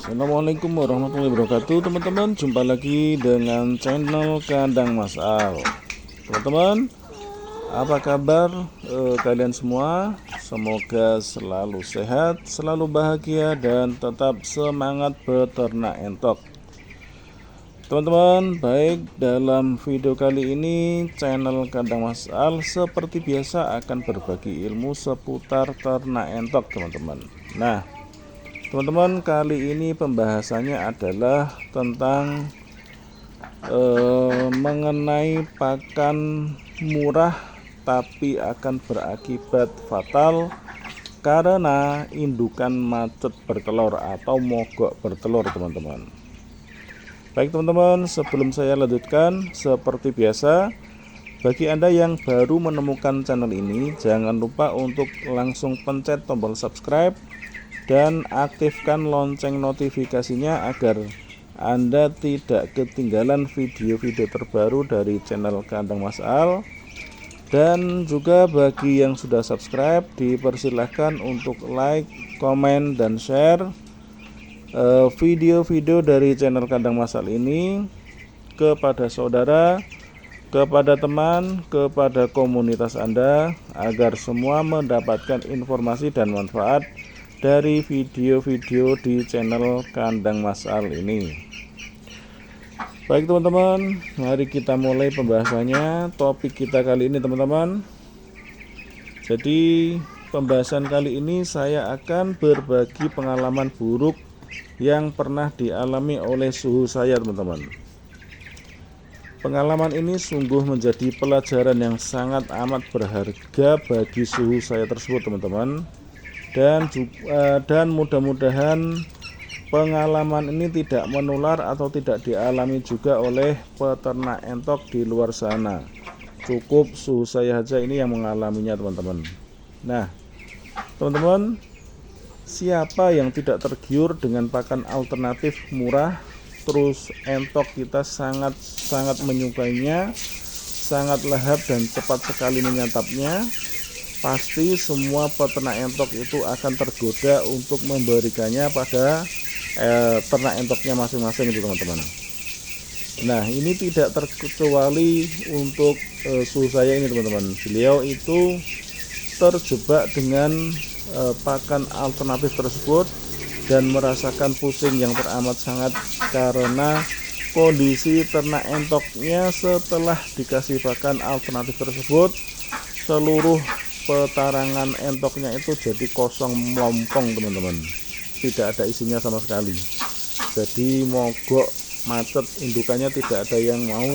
Assalamualaikum warahmatullahi wabarakatuh, teman-teman. Jumpa lagi dengan channel Kandang Mas Al. Teman-teman, apa kabar kalian semua? Semoga selalu sehat, selalu bahagia, dan tetap semangat beternak entok. Teman-teman, baik, dalam video kali ini channel Kandang Mas Al seperti biasa akan berbagi ilmu seputar ternak entok, teman-teman. Nah, teman-teman, kali ini pembahasannya adalah tentang mengenai pakan murah tapi akan berakibat fatal karena indukan macet bertelur atau mogok bertelur, teman-teman. Baik teman-teman, sebelum saya lanjutkan, seperti biasa, bagi Anda yang baru menemukan channel ini, jangan lupa untuk langsung pencet tombol subscribe dan aktifkan lonceng notifikasinya agar Anda tidak ketinggalan video-video terbaru dari channel Kandang Mas Al. Dan juga bagi yang sudah subscribe, dipersilahkan untuk like, komen, dan share video-video dari channel Kandang Mas Al ini kepada saudara, kepada teman, kepada komunitas Anda, agar semua mendapatkan informasi dan manfaat dari video-video di channel Kandang Mas Al ini. Baik teman-teman, mari kita mulai pembahasannya. Topik kita kali ini, teman-teman, jadi pembahasan kali ini saya akan berbagi pengalaman buruk yang pernah dialami oleh suhu saya, teman-teman. Pengalaman ini sungguh menjadi pelajaran yang sangat amat berharga bagi suhu saya tersebut, teman-teman. Dan mudah-mudahan pengalaman ini tidak menular atau tidak dialami juga oleh peternak entok di luar sana. Cukup suhu saya saja ini yang mengalaminya, teman-teman. Nah, teman-teman, siapa yang tidak tergiur dengan pakan alternatif murah, terus entok kita sangat menyukainya, sangat lahap dan cepat sekali menyantapnya? Pasti semua peternak entok itu akan tergoda untuk memberikannya pada ternak entoknya masing-masing itu, teman-teman. Nah, ini tidak terkecuali untuk suhu saya ini, teman-teman. Beliau itu terjebak dengan pakan alternatif tersebut dan merasakan pusing yang teramat sangat karena kondisi ternak entoknya setelah dikasih pakan alternatif tersebut, seluruh petarangan entoknya itu jadi kosong melompong, teman-teman. Tidak ada isinya sama sekali. Jadi mogok, macet, indukannya tidak ada yang mau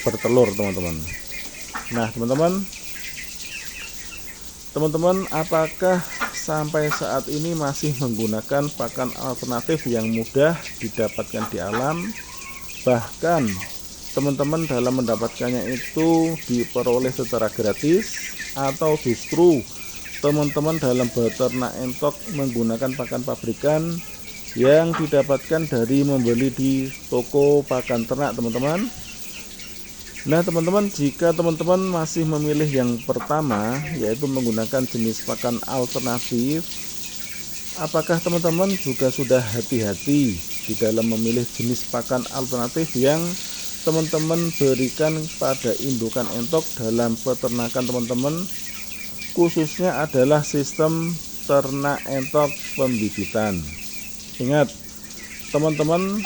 bertelur, teman-teman. Nah, teman-teman, apakah sampai saat ini masih menggunakan pakan alternatif yang mudah didapatkan di alam? Bahkan teman-teman dalam mendapatkannya itu diperoleh secara gratis, atau justru teman-teman dalam beternak entok menggunakan pakan pabrikan yang didapatkan dari membeli di toko pakan ternak, teman-teman? Nah, teman-teman, jika teman-teman masih memilih yang pertama, yaitu menggunakan jenis pakan alternatif, apakah teman-teman juga sudah hati-hati di dalam memilih jenis pakan alternatif yang teman-teman berikan pada indukan entok dalam peternakan teman-teman, khususnya adalah sistem ternak entok pembibitan? Ingat, teman-teman,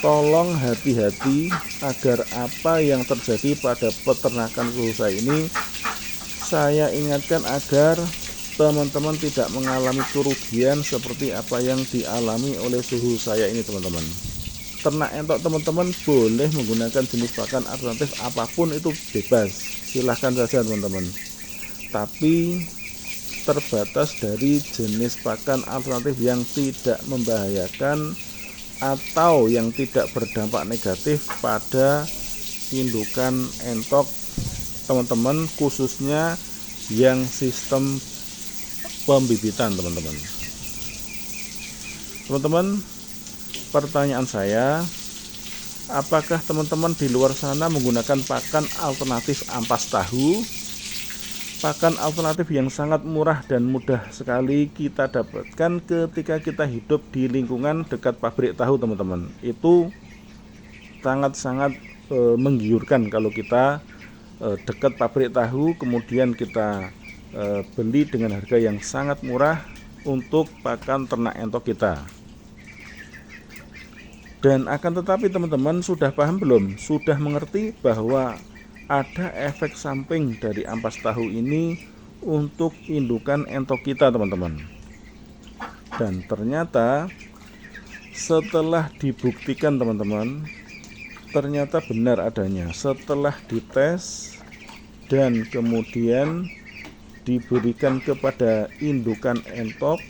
tolong hati-hati agar apa yang terjadi pada peternakan suhu saya ini, saya ingatkan agar teman-teman tidak mengalami kerugian seperti apa yang dialami oleh suhu saya ini, teman-teman. Ternak entok teman-teman boleh menggunakan jenis pakan alternatif apapun, itu bebas, silahkan saja, teman-teman. Tapi terbatas dari jenis pakan alternatif yang tidak membahayakan atau yang tidak berdampak negatif pada indukan entok teman-teman, khususnya yang sistem pembibitan, teman-teman. Teman-teman, pertanyaan saya, apakah teman-teman di luar sana menggunakan pakan alternatif ampas tahu? pakan alternatif yang sangat murah dan mudah sekali kita dapatkan ketika kita hidup di lingkungan dekat pabrik tahu, teman-teman. Itu sangat-sangat menggiurkan kalau kita dekat pabrik tahu, kemudian kita beli dengan harga yang sangat murah untuk pakan ternak entok kita. Dan akan tetapi teman-teman sudah paham belum? Sudah mengerti bahwa ada efek samping dari ampas tahu ini untuk indukan entok kita, teman-teman. Dan ternyata setelah dibuktikan, teman-teman, ternyata benar adanya. Setelah dites dan kemudian diberikan kepada indukan entok,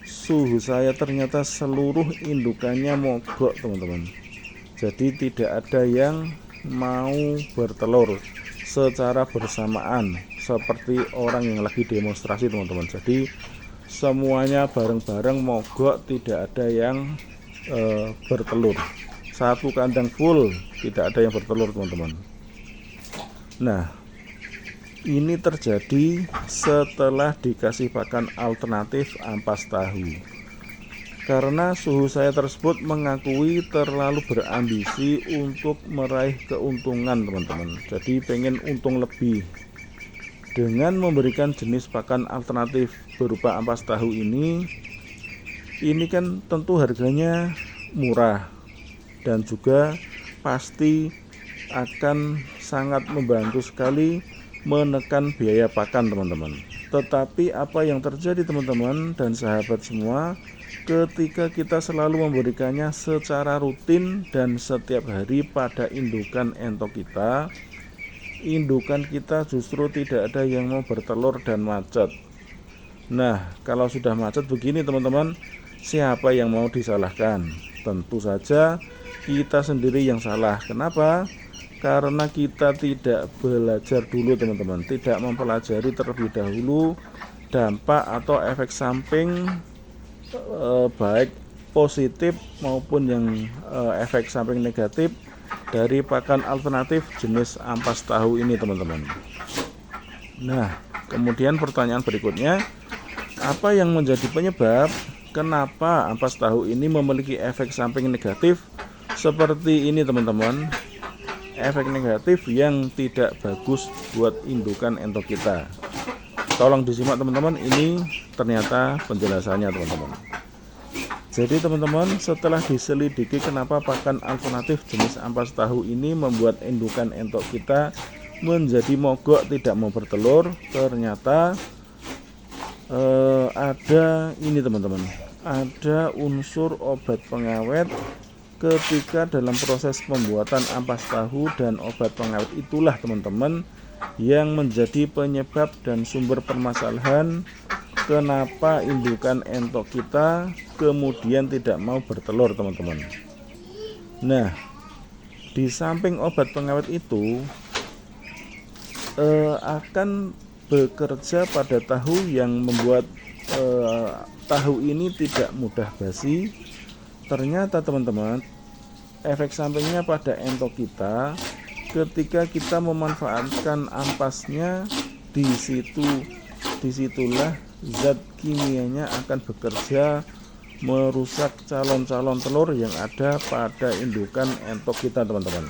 suhu saya ternyata seluruh indukannya mogok, teman-teman. Jadi tidak ada yang mau bertelur secara bersamaan seperti orang yang lagi demonstrasi, teman-teman. Jadi semuanya bareng-bareng mogok, tidak ada yang bertelur. Satu kandang full tidak ada yang bertelur, teman-teman. Nah, ini terjadi setelah dikasih pakan alternatif ampas tahu. Karena suhu saya tersebut mengakui terlalu berambisi untuk meraih keuntungan, teman-teman. Jadi pengen untung lebih. Dengan memberikan jenis pakan alternatif berupa ampas tahu ini kan tentu harganya murah dan juga pasti akan sangat membantu sekali menekan biaya pakan, teman-teman. Tetapi apa yang terjadi, teman-teman dan sahabat semua, ketika kita selalu memberikannya secara rutin dan setiap hari pada indukan entok kita, indukan kita justru tidak ada yang mau bertelur dan macet. Nah, kalau sudah macet begini, teman-teman, siapa yang mau disalahkan? Tentu saja kita sendiri yang salah. Kenapa? Karena kita tidak belajar dulu, teman-teman, tidak mempelajari terlebih dahulu dampak atau efek samping baik positif maupun yang efek samping negatif dari pakan alternatif jenis ampas tahu ini, teman-teman. Nah, kemudian pertanyaan berikutnya, apa yang menjadi penyebab kenapa ampas tahu ini memiliki efek samping negatif seperti ini, teman-teman? Efek negatif yang tidak bagus buat indukan entok kita. Tolong disimak, teman-teman, ini ternyata penjelasannya, teman-teman. Jadi, teman-teman, setelah diselidiki kenapa pakan alternatif jenis ampas tahu ini membuat indukan entok kita menjadi mogok, tidak mau bertelur, ternyata ada ini, teman-teman, ada unsur obat pengawet ketika dalam proses pembuatan ampas tahu, dan obat pengawet itulah, teman-teman, yang menjadi penyebab dan sumber permasalahan kenapa indukan entok kita kemudian tidak mau bertelur, teman-teman. Nah, di samping obat pengawet itu akan bekerja pada tahu yang membuat tahu ini tidak mudah basi. Ternyata, teman-teman, efek sampingnya pada entok kita ketika kita memanfaatkan ampasnya, disitulah zat kimianya akan bekerja merusak calon-calon telur yang ada pada indukan entok kita, teman-teman.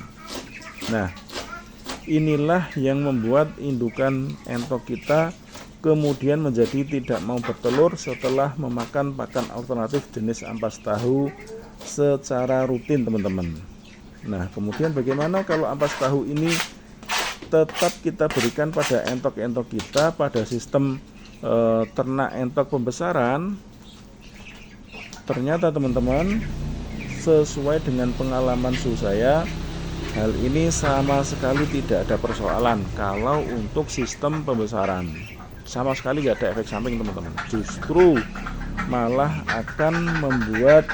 Nah, inilah yang membuat indukan entok kita kemudian menjadi tidak mau bertelur setelah memakan pakan alternatif jenis ampas tahu secara rutin, teman-teman. Nah, kemudian bagaimana kalau ampas tahu ini tetap kita berikan pada entok-entok kita pada sistem ternak entok pembesaran? Ternyata, teman-teman, sesuai dengan pengalaman saya, hal ini sama sekali tidak ada persoalan kalau untuk sistem pembesaran. Sama sekali nggak ada efek samping, teman-teman. Justru malah akan membuat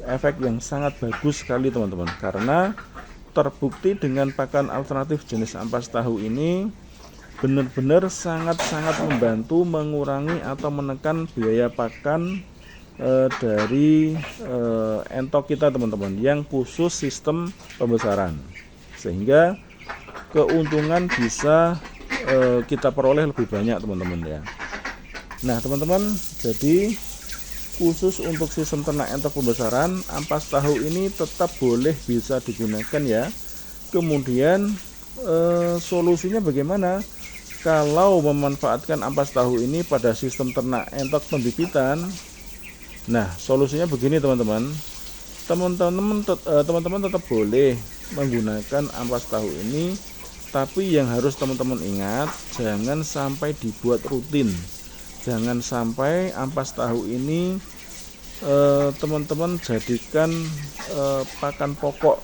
efek yang sangat bagus sekali, teman-teman, karena terbukti dengan pakan alternatif jenis ampas tahu ini benar-benar sangat-sangat membantu mengurangi atau menekan biaya pakan dari entok kita, teman-teman, yang khusus sistem pembesaran. Sehingga keuntungan bisa kita peroleh lebih banyak teman-teman ya. Nah teman-teman, jadi khusus untuk sistem ternak entok pembesaran, ampas tahu ini tetap boleh bisa digunakan ya. Kemudian solusinya bagaimana kalau memanfaatkan ampas tahu ini pada sistem ternak entok pembibitan? Nah solusinya begini teman-teman. Teman-teman tetap boleh menggunakan ampas tahu ini, tapi yang harus teman-teman ingat, jangan sampai dibuat rutin. Jangan sampai ampas tahu ini teman-teman jadikan pakan pokok.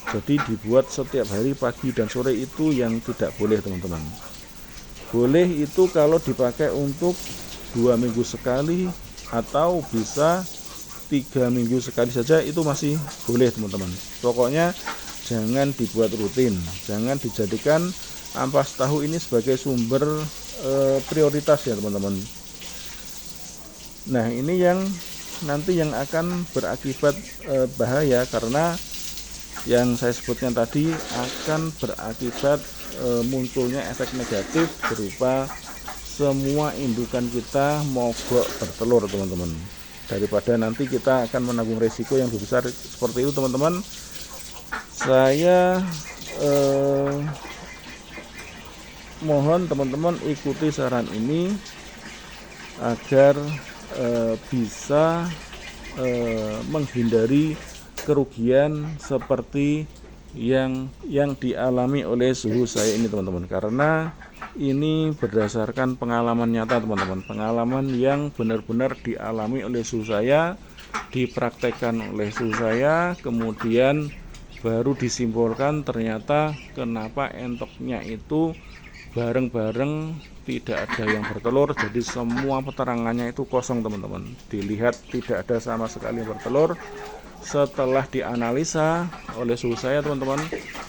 Jadi dibuat setiap hari pagi dan sore, itu yang tidak boleh teman-teman. Boleh itu kalau dipakai untuk 2 minggu sekali atau bisa 3 minggu sekali saja, itu masih boleh teman-teman. Pokoknya jangan dibuat rutin, jangan dijadikan ampas tahu ini sebagai sumber prioritas ya teman-teman. Nah ini yang nanti yang akan berakibat bahaya, karena yang saya sebutkan tadi akan berakibat munculnya efek negatif berupa semua indukan kita mogok bertelur teman-teman. Daripada nanti kita akan menanggung resiko yang lebih besar seperti itu teman-teman, saya mohon teman-teman ikuti saran ini agar bisa menghindari kerugian seperti yang dialami oleh suhu saya ini teman-teman. Karena ini berdasarkan pengalaman nyata teman-teman, pengalaman yang benar-benar dialami oleh suhu saya, dipraktekkan oleh suhu saya, kemudian baru disimpulkan ternyata kenapa entoknya itu bareng-bareng tidak ada yang bertelur. Jadi semua peterangannya itu kosong teman-teman. Dilihat tidak ada sama sekali yang bertelur. Setelah dianalisa oleh suhu saya teman-teman,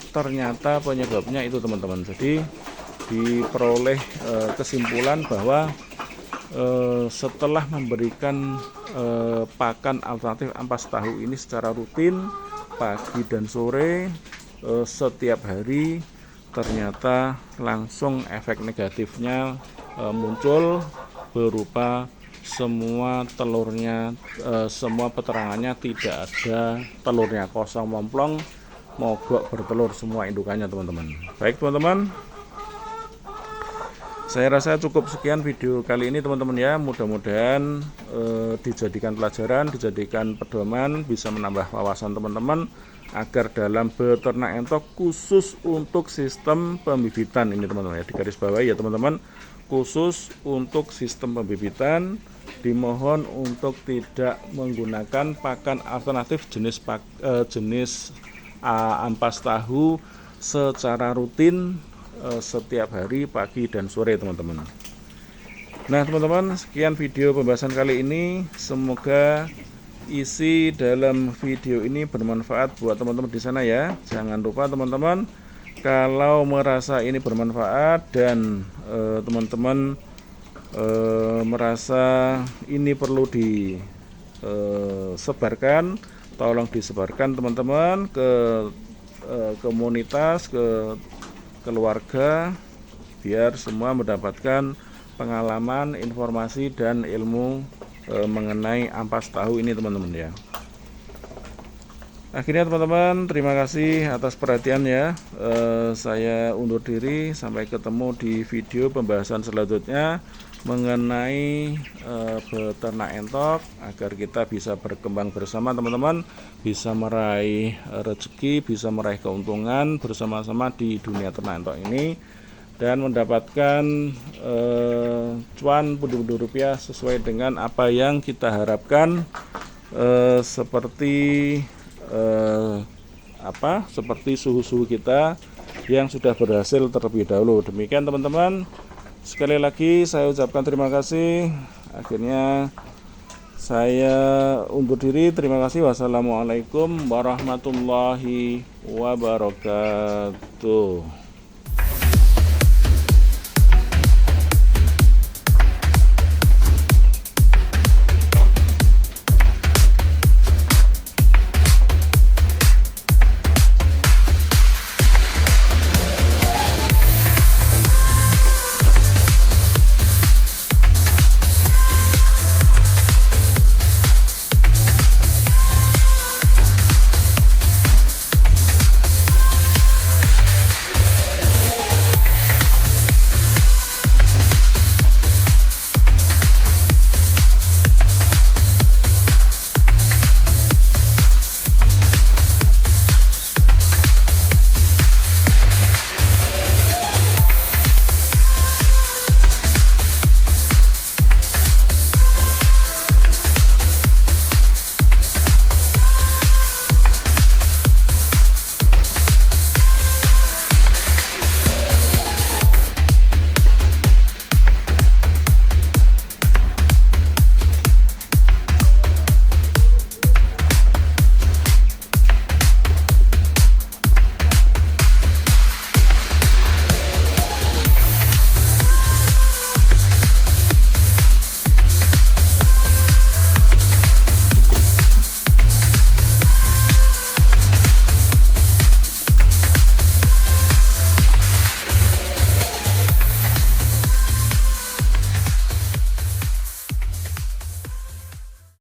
ternyata penyebabnya itu teman-teman. Jadi diperoleh kesimpulan bahwa setelah memberikan pakan alternatif ampas tahu ini secara rutin pagi dan sore setiap hari, ternyata langsung efek negatifnya muncul berupa semua telurnya, semua peterangannya tidak ada telurnya, kosong momplong, mogok bertelur semua indukannya teman-teman. Baik teman-teman, saya rasa cukup sekian video kali ini teman-teman ya. Mudah-mudahan dijadikan pelajaran, dijadikan pedoman, bisa menambah wawasan teman-teman agar dalam beternak entok khusus untuk sistem pembibitan ini teman-teman ya, digaris bawahi ya teman-teman, khusus untuk sistem pembibitan dimohon untuk tidak menggunakan pakan alternatif jenis ampas tahu secara rutin setiap hari pagi dan sore teman-teman. Nah teman-teman, sekian video pembahasan kali ini. Semoga isi dalam video ini bermanfaat buat teman-teman di sana ya. Jangan lupa teman-teman, kalau merasa ini bermanfaat dan teman-teman merasa ini perlu disebarkan, tolong disebarkan teman-teman ke komunitas, ke keluarga, biar semua mendapatkan pengalaman, informasi dan ilmu mengenai ampas tahu ini teman-teman ya. Akhirnya teman-teman, terima kasih atas perhatian ya. Saya undur diri, sampai ketemu di video pembahasan selanjutnya mengenai beternak entok agar kita bisa berkembang bersama teman-teman, bisa meraih rezeki, bisa meraih keuntungan bersama-sama di dunia ternak entok ini, dan mendapatkan cuan pundi-pundi rupiah sesuai dengan apa yang kita harapkan, seperti seperti suhu-suhu kita yang sudah berhasil terlebih dahulu. Demikian teman-teman, sekali lagi saya ucapkan terima kasih. Akhirnya saya undur diri. Terima kasih. Wassalamualaikum warahmatullahi wabarakatuh.